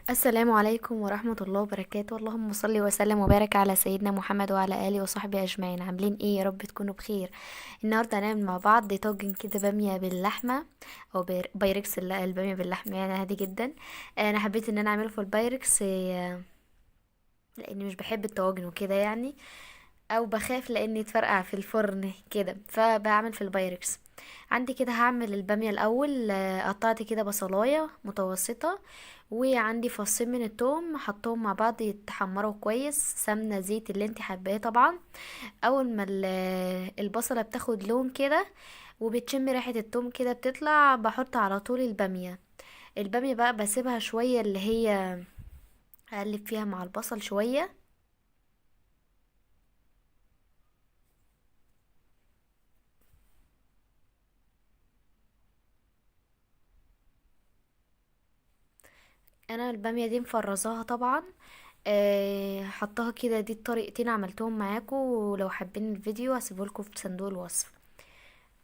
السلام عليكم ورحمة الله وبركاته. اللهم صل وسلم وبارك على سيدنا محمد وعلى آله وصحبه أجمعين. عاملين ايه؟ يا رب تكونوا بخير. النهاردة هنعمل مع بعض طاجن كده بامية باللحمة او بايركس. البامية باللحمة يعني عادي جدا. انا حبيت ان انا اعمله في البايركس، لاني مش بحب الطواجن وكده يعني، او بخاف لاني يتفرقع في الفرن كده، فبعمل في البايركس. عندي كده هعمل البامية الاول. قطعت كده بصلاية متوسطة، وعندي فصين من التوم حطهم مع بعض يتحمروا كويس، سمنة زيت اللي انت حباه طبعا. اول ما البصلة بتاخد لون كده وبتشم ريحة التوم كده بتطلع، بحط على طول البامية. البامية بقى بسيبها شوية، اللي هي اقلب فيها مع البصل شوية. انا الباميه دي مفرزاها طبعا. حطها كده. دي الطريقتين عملتهم معاكم، ولو حابين الفيديو هسيبهولكوا في صندوق الوصف.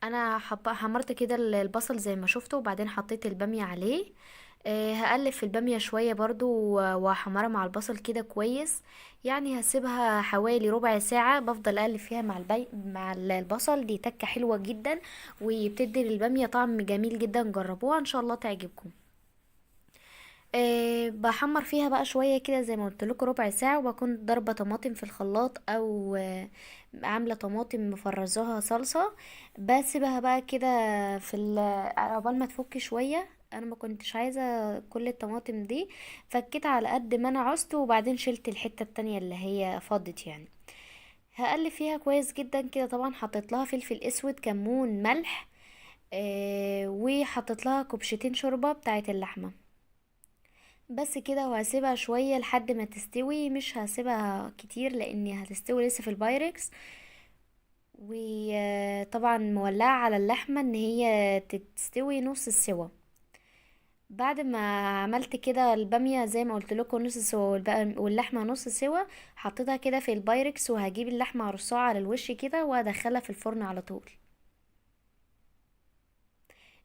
انا حمرت كده البصل زي ما شفتوا، وبعدين حطيت الباميه عليه. هقلب في الباميه شويه برضو واحمرها مع البصل كده كويس. يعني هسيبها حوالي ربع ساعه، بفضل اقلب فيها مع البصل. دي تكه حلوه جدا، وبتدي للباميه طعم جميل جدا. جربوها ان شاء الله تعجبكم. بحمر فيها بقى شوية كده زي ما قلت لكم ربع ساعة، وبكون ضربة طماطم في الخلاط، او عاملة طماطم مفرزاها صلصة. بسيبها بقى كده في عقبال ما تفك شوية. انا ما كنتش عايزة كل الطماطم دي، فكيت على قد ما انا عوزت، وبعدين شلت الحتة التانية اللي هي فضت يعني. هقلب فيها كويس جدا كده. طبعا حطيت لها فلفل اسود، كمون، ملح. وحطيت لها كوبشتين شوربة بتاعة اللحمة. بس كده، وهسيبها شوية لحد ما تستوي. مش هسيبها كتير لاني هتستوي لسه في البايركس. وطبعا مولعة على اللحمة ان هي تستوي نص السوا. بعد ما عملت كده البامية زي ما قلت لكم نص سوا، واللحمة نص سوا، حطيتها كده في البايركس، وهجيب اللحمة ارصها على الوش كده وادخلها في الفرن على طول.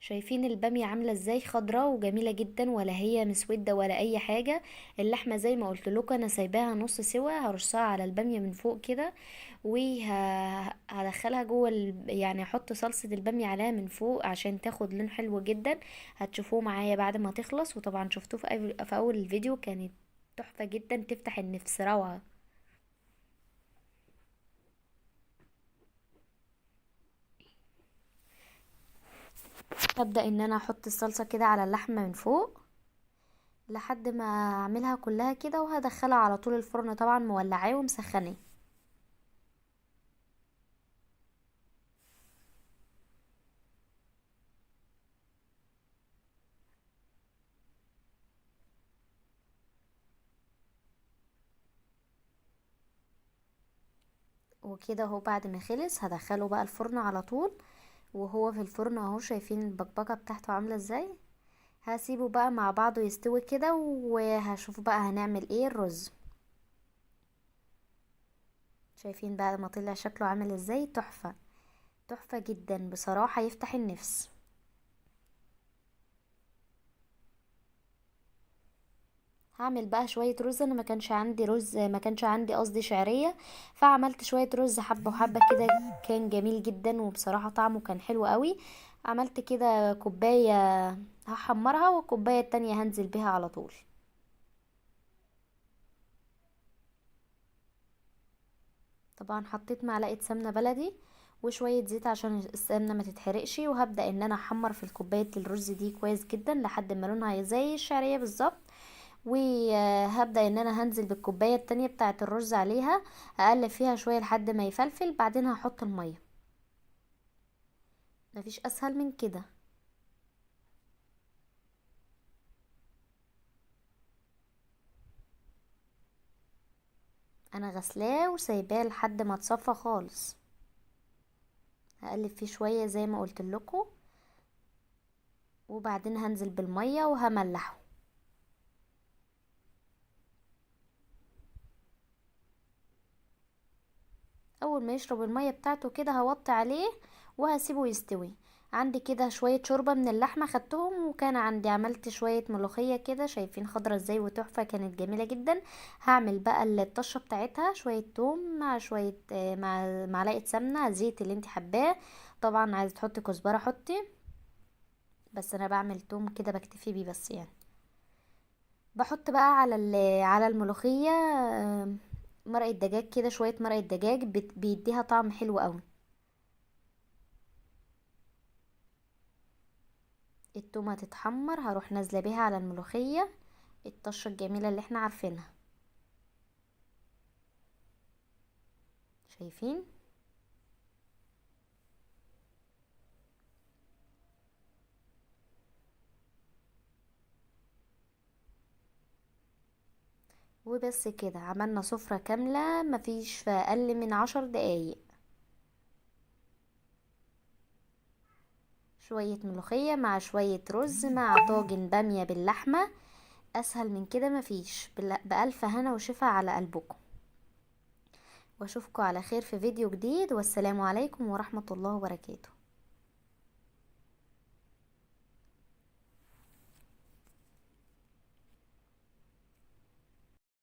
شايفين البامية عاملة ازاي؟ خضراء وجميلة جدا، ولا هي مسودة ولا اي حاجة. اللحمة زي ما قلت لكم انا سايباها نص سوا، هرصها على البامية من فوق كده، وهدخلها جوه يعني احط صلصة البامية عليها من فوق عشان تاخد لون حلو جدا. هتشوفوه معايا بعد ما تخلص، وطبعا شفتوه في اول الفيديو. كانت تحفة جدا، تفتح النفس، روعة. هبدأ ان انا احط الصلصة كده على اللحمة من فوق لحد ما اعملها كلها كده، وهدخلها على طول الفرن، طبعا مولعاه ومسخناه. وكده اهو بعد ما خلص هدخله بقى الفرن على طول. وهو في الفرن اهو، شايفين البقبقة بتاعته عاملة ازاي. هسيبه بقى مع بعضه يستوي كده، وهشوف بقى هنعمل ايه. الرز. شايفين بعد ما طلع شكله عامل ازاي؟ تحفة. تحفة جدا بصراحة، يفتح النفس. هعمل بقى شوية رز. انا ما كانش عندي رز، ما كانش عندي قصدي شعرية، فعملت شوية رز حبة وحبة كده. كان جميل جدا، وبصراحة طعمه كان حلو قوي. عملت كده كوباية هحمرها، والكوباية التانية هنزل بيها على طول. طبعا حطيت معلقة سمنة بلدي وشوية زيت عشان السمنة ما تتحرقش، وهبدأ ان انا احمر في الكوباية الرز دي كويس جدا لحد ما لونها زي الشعرية بالظبط. وهبدأ ان انا هنزل بالكوباية التانية بتاعة الرز عليها، هقلب فيها شوية لحد ما يفلفل، بعدين هحط المية. مفيش اسهل من كده. انا غسلاه وسايباه لحد ما اتصفى خالص. هقلب فيه شوية زي ما قلت لكم، وبعدين هنزل بالمية وهملحه. اول ما يشرب المية بتاعته كده هوطي عليه وهسيبه يستوي. عندي كده شوية شوربة من اللحمة خدتهم، وكان عندي عملت شوية ملوخية كده، شايفين خضرة ازاي وتحفة، كانت جميلة جدا. هعمل بقى الطشة بتاعتها، شوية توم مع شوية مع معلقة سمنة، زيت اللي انت حباه. طبعا عايزة تحطي كزبرة حطي، بس انا بعمل توم كده بكتفي بيه بس يعني. بحط بقى على على الملوخية مرقة دجاج كده، شوية مرقة دجاج بيديها طعم حلو قوي. التومة تتحمر، هروح نازلة بيها على الملوخية، الطشة الجميلة اللي احنا عارفينها. شايفين؟ وبس كده عملنا سفرة كاملة، مفيش في اقل من 10 دقايق. شوية ملوخية مع شوية رز مع طاجن بامية باللحمة، اسهل من كده مفيش. بألف هنا وشفا على قلبكم. واشوفكم على خير في فيديو جديد، والسلام عليكم ورحمة الله وبركاته.